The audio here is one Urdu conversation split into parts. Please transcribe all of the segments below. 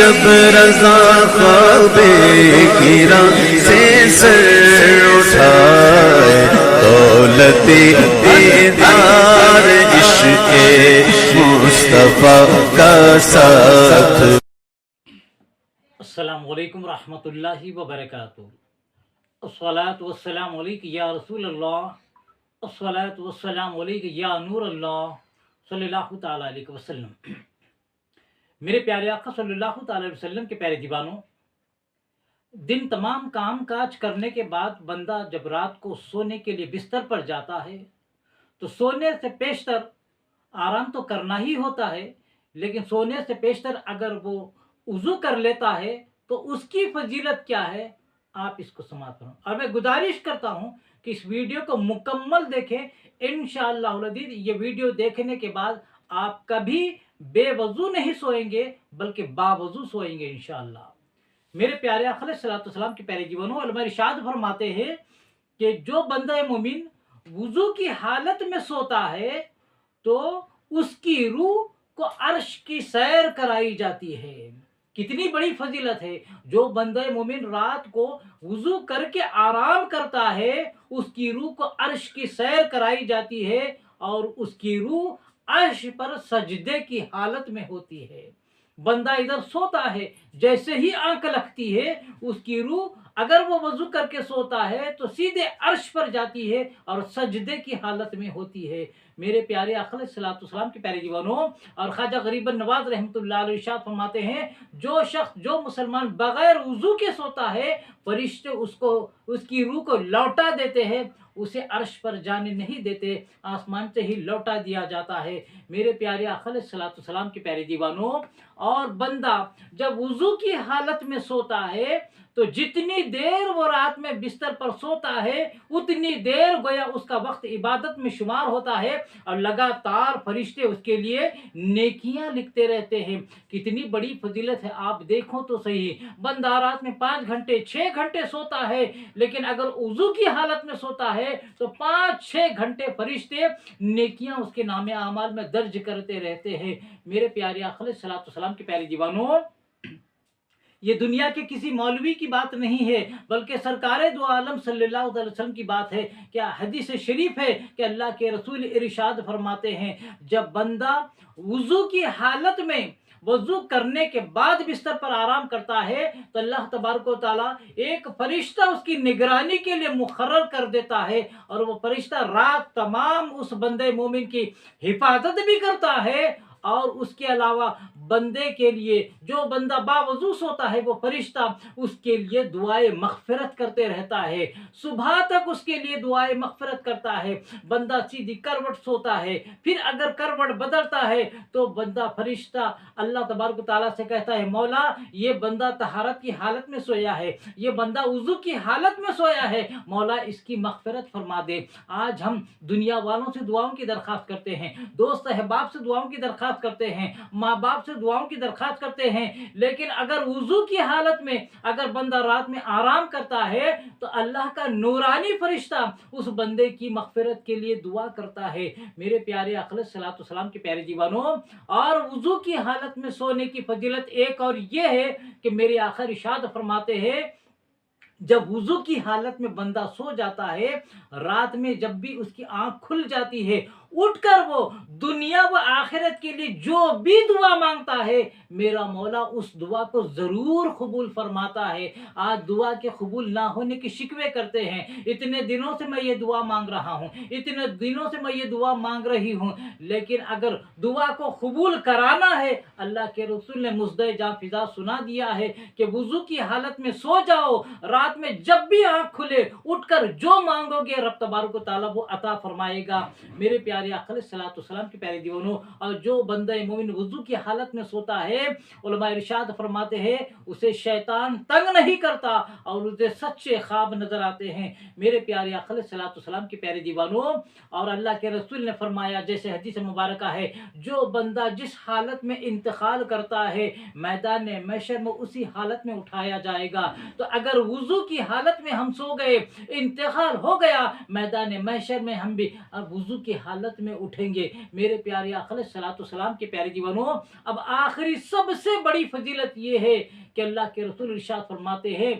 جب رضا خواب گرا سے سر اٹھائے، دولت دیدار عشق مصطفیٰ کا ساتھ۔ السلام علیکم ورحمۃ اللہ وبرکاتہ۔ الصلاۃ والسلام علیک یا رسول اللہ، الصلاۃ والسلام علیک یا نور اللہ صلی اللہ تعالیٰ علیہ وسلم۔ میرے پیارے آقا صلی اللہ تعالیٰ علیہ وسلم کے پیارے دیوانوں، دن تمام کام کاج کرنے کے بعد بندہ جب رات کو سونے کے لیے بستر پر جاتا ہے تو سونے سے پیشتر آرام تو کرنا ہی ہوتا ہے، لیکن سونے سے پیشتر اگر وہ وضو کر لیتا ہے تو اس کی فضیلت کیا ہے، آپ اس کو سماعت کریں۔ اور میں گزارش کرتا ہوں کہ اس ویڈیو کو مکمل دیکھیں، انشاءاللہ العزیز یہ ویڈیو دیکھنے کے بعد آپ کبھی بے وضو نہیں سوئیں گے بلکہ باوضو سوئیں گے انشاءاللہ۔ میرے پیارے آقا علیہ الصلوۃ والسلام کے پیارے دیوانوں، علماء ارشاد فرماتے ہیں کہ جو بندہ مومن وضو کی حالت میں سوتا ہے تو اس کی روح کو عرش کی سیر کرائی جاتی ہے۔ کتنی بڑی فضیلت ہے! جو بندہ مومن رات کو وضو کر کے آرام کرتا ہے اس کی روح کو عرش کی سیر کرائی جاتی ہے اور اس کی روح عرش پر سجدے کی حالت میں ہوتی ہے۔ بندہ ادھر سوتا ہے، جیسے ہی آنکھ لگتی ہے اس کی روح اگر وہ وضو کر کے سوتا ہے تو سیدھے عرش پر جاتی ہے اور سجدے کی حالت میں ہوتی ہے۔ میرے پیارے آقا علیہ الصلوۃ والسلام کے پیارے دیوانوں، اور خواجہ غریب نواز رحمۃ اللہ علیہ ارشاد فرماتے ہیں جو مسلمان بغیر وضو کے سوتا ہے فرشتے اس کی روح کو لوٹا دیتے ہیں، اسے عرش پر جانے نہیں دیتے، آسمان سے ہی لوٹا دیا جاتا ہے۔ میرے پیارے آقا علیہ الصلوۃ والسلام کے پیارے دیوانوں، اور بندہ جب وضو کی حالت میں سوتا ہے تو جتنی دیر وہ رات میں بستر پر سوتا ہے اتنی دیر گویا اس کا وقت عبادت میں شمار ہوتا ہے اور لگاتار فرشتے اس کے لیے نیکیاں لکھتے رہتے ہیں۔ کتنی بڑی فضیلت ہے! آپ دیکھو تو صحیح، بندہ رات میں 5 گھنٹے 6 گھنٹے سوتا ہے، لیکن اگر وضو کی حالت میں سوتا ہے تو 5-6 گھنٹے فرشتے نیکیاں اس کے نام اعمال میں درج کرتے رہتے ہیں۔ میرے پیارے آقا علیہ الصلوۃ والسلام کے پیارے دیوانوں، یہ دنیا کے کسی مولوی کی بات نہیں ہے بلکہ سرکار دو عالم صلی اللہ علیہ وسلم کی بات ہے۔ کیا حدیث شریف ہے کہ اللہ کے رسول ارشاد فرماتے ہیں جب بندہ وضو کی حالت میں وضو کرنے کے بعد بستر پر آرام کرتا ہے تو اللہ تبارک و تعالیٰ ایک فرشتہ اس کی نگرانی کے لیے مقرر کر دیتا ہے، اور وہ فرشتہ رات تمام اس بندے مومن کی حفاظت بھی کرتا ہے، اور اس کے علاوہ بندے کے لیے جو بندہ باوضو سوتا ہے وہ فرشتہ اس کے لیے دعائے مغفرت کرتے رہتا ہے، صبح تک اس کے لیے دعائے مغفرت کرتا ہے۔ بندہ سیدھی کروٹ سوتا ہے، پھر اگر کروٹ بدلتا ہے تو بندہ فرشتہ اللہ تبارک و تعالیٰ سے کہتا ہے مولا یہ بندہ طہارت کی حالت میں سویا ہے، یہ بندہ وضو کی حالت میں سویا ہے، مولا اس کی مغفرت فرما دے۔ آج ہم دنیا والوں سے دعاؤں کی درخواست کرتے ہیں، دوست احباب سے دعاؤں کی درخواست کرتے ہیں، ماں باپ سے دعاؤں کی درخواست کرتے ہیں، لیکن اگر وضو کی حالت میں اگر بندہ رات میں آرام کرتا ہے تو اللہ کا نورانی فرشتہ اس بندے کی مغفرت کے لیے دعا کرتا ہے۔ میرے پیارے آقا علیہ الصلوۃ والسلام کے پیارے دیوانوں، اور وضو کی حالت میں سونے کی فضیلت ایک اور یہ ہے کہ میرے آقا ارشاد فرماتے ہیں جب وضو کی حالت میں بندہ سو جاتا ہے، رات میں جب بھی اس کی آنکھ کھل جاتی ہے اٹھ کر وہ دنیا و آخرت کے لیے جو بھی دعا مانگتا ہے میرا مولا اس دعا کو ضرور قبول فرماتا ہے۔ آج دعا کے قبول نہ ہونے کی شکوے کرتے ہیں، اتنے دنوں سے میں یہ دعا مانگ رہا ہوں، اتنے دنوں سے میں یہ دعا مانگ رہی ہوں، لیکن اگر دعا کو قبول کرانا ہے اللہ کے رسول نے مصدع جاں فضا سنا دیا ہے کہ وضو کی حالت میں سو جاؤ، رات میں جب بھی آنکھ کھلے اٹھ کر جو مانگو گے رب تبارک و تعالیٰ وہ عطا فرمائے گا۔ میرے پیارے آقا علیہ الصلوۃ والسلام کے پیارے دیوانوں، اور جو بندہ مومن وضو کی حالت میں سوتا ہے علماء ارشاد فرماتے ہیں اسے شیطان تنگ نہیں کرتا اور اسے سچے خواب نظر آتے ہیں۔ میرے پیارے آقا علیہ الصلوۃ والسلام کے پیارے دیوانوں، اور اللہ کے رسول نے فرمایا جیسے حدیث مبارکہ ہے جو بندہ جس حالت میں انتقال کرتا ہے میدان محشر میں اسی حالت میں اٹھایا جائے گا۔ تو اگر وضو کی حالت میں ہم سو گئے، انتقال ہو گیا میدان محشر میں، ہم بھی وضو کی حالت حالت میں اٹھیں گے۔ میرے پیارے آقا علیہ الصلوۃ والسلام کے پیارے دیوانوں، اب آخری سب سے بڑی فضیلت یہ ہے کہ اللہ کے رسول ارشاد فرماتے ہیں،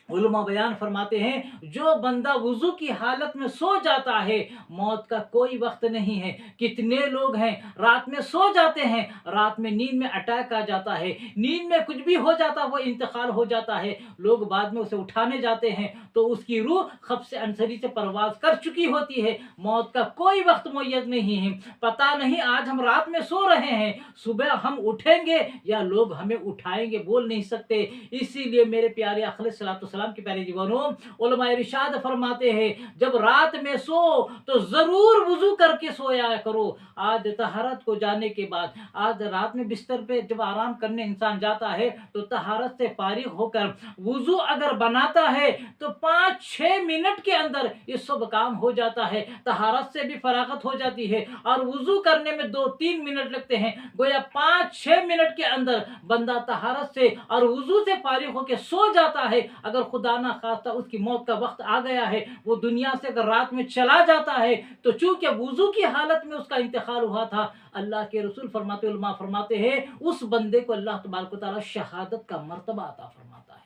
علماء بیان فرماتے ہیں، جو بندہ وضو کی حالت میں سو جاتا ہے موت کا کوئی وقت نہیں ہے۔ کتنے لوگ ہیں رات میں سو جاتے ہیں، رات میں نیند میں اٹیک آ جاتا ہے، نیند میں کچھ بھی ہو جاتا ہے، وہ انتقال ہو جاتا ہے، لوگ بعد میں اسے اٹھانے جاتے ہیں تو اس کی روح قبض انصری سے پرواز کر چکی ہوتی ہے۔ موت کا کوئی وقت معین نہیں ہے، پتہ نہیں آج ہم رات میں سو رہے ہیں، صبح ہم اٹھیں گے یا لوگ ہمیں اٹھائیں گے، بول نہیں سکتے۔ اسی لیے میرے پیارے آقا علیہ الصلوۃ والسلام کی پیارے دیوانوں، علماء ارشاد فرماتے ہیں، جب رات میں سو تو ضرور وضو کر کے سویا کرو۔ آج طہارت کو جانے کے بعد، آج رات میں بستر پہ جب آرام کرنے انسان جاتا ہے تو طہارت سے فارغ ہو کر وضو اگر بناتا ہے تو 5-6 منٹ کے اندر یہ سب کام ہو جاتا ہے، طہارت سے بھی فراغت ہو جاتی ہے، اور وضو کرنے میں 2-3 منٹ لگتے ہیں، گویا 5-6 منٹ کے اندر بندہ طہارت سے اور وضو سے فارغ ہو کے سو جاتا ہے۔ اگر خدا نہ خواستہ اس کی موت کا وقت آ گیا ہے، وہ دنیا سے اگر رات میں چلا جاتا ہے تو چونکہ وضو کی حالت میں اس کا انتقال ہوا تھا، اللہ کے رسول فرماتے، علماء فرماتے ہیں، اس بندے کو اللہ تبارک و تعالی شہادت کا مرتبہ عطا فرماتا ہے۔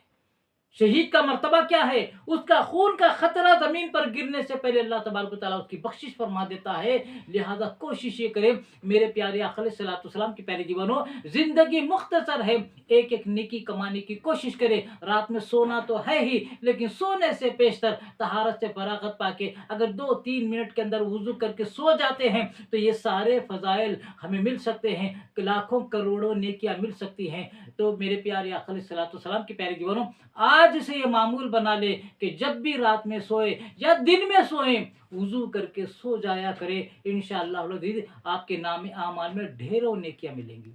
شہید کا مرتبہ کیا ہے؟ اس کا خون کا خطرہ زمین پر گرنے سے پہلے اللہ تبارک و تعالیٰ اس کی بخشش فرما دیتا ہے۔ لہذا کوشش یہ کریں میرے پیارے آقا علیہ الصلوۃ والسلام کی پیارے دیوانوں، زندگی مختصر ہے، ایک ایک نیکی کمانے کی کوشش کریں۔ رات میں سونا تو ہے ہی، لیکن سونے سے پیشتر طہارت سے فراغت پا کے اگر 2-3 منٹ کے اندر وضو کر کے سو جاتے ہیں تو یہ سارے فضائل ہمیں مل سکتے ہیں، لاکھوں کروڑوں نیکیاں مل سکتی ہیں۔ تو میرے پیارے آقا علیہ الصلوۃ والسلام کی پیارے دیوانوں، آج سے یہ معمول بنا لے کہ جب بھی رات میں سوئے یا دن میں سوئیں وضو کر کے سو جایا کرے، انشاءاللہ العزیز آپ کے نام اعمال میں ڈھیروں نیکیاں ملیں گی۔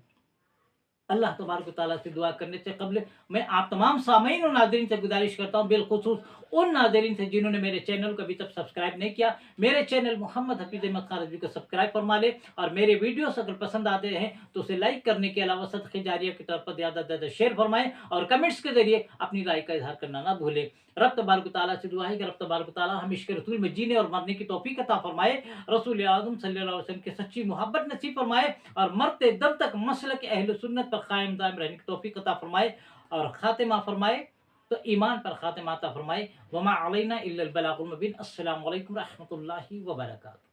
اللہ تبارک و تعالیٰ سے دعا کرنے سے قبل میں آپ تمام سامعین اور ناظرین سے گزارش کرتا ہوں، بالخصوص ان ناظرین سے جنہوں نے میرے چینل کو ابھی تک سبسکرائب نہیں کیا، میرے چینل محمد حفیظ احمد خان رضوی کو سبسکرائب فرما لے، اور میرے ویڈیوز اگر پسند آتے ہیں تو اسے لائک کرنے کے علاوہ صدقہ جاریہ کے طور پر زیادہ سے زیادہ شیئر فرمائیں، اور کمنٹس کے ذریعے اپنی رائے کا اظہار کرنا نہ بھولیں۔ رب تبارک و تعالیٰ سے دعا ہے کہ رب تبارک و تعالیٰ ہم عشق رسول میں جینے اور مرنے کی توفیق عطا فرمائے، رسول اعظم صلی اللہ علیہ وسلم کی سچی محبت نصیب فرمائے، اور مرتے دم تک مسلک اہل سنت پر قائم دائم رہنے کی توفیق عطا فرمائے، اور خاتمہ فرمائے تو ایمان پر خاتمہ عطا فرمائے۔ وما علینا الا البلاغ المبین۔ السلام علیکم ورحمۃ اللہ وبرکاتہ۔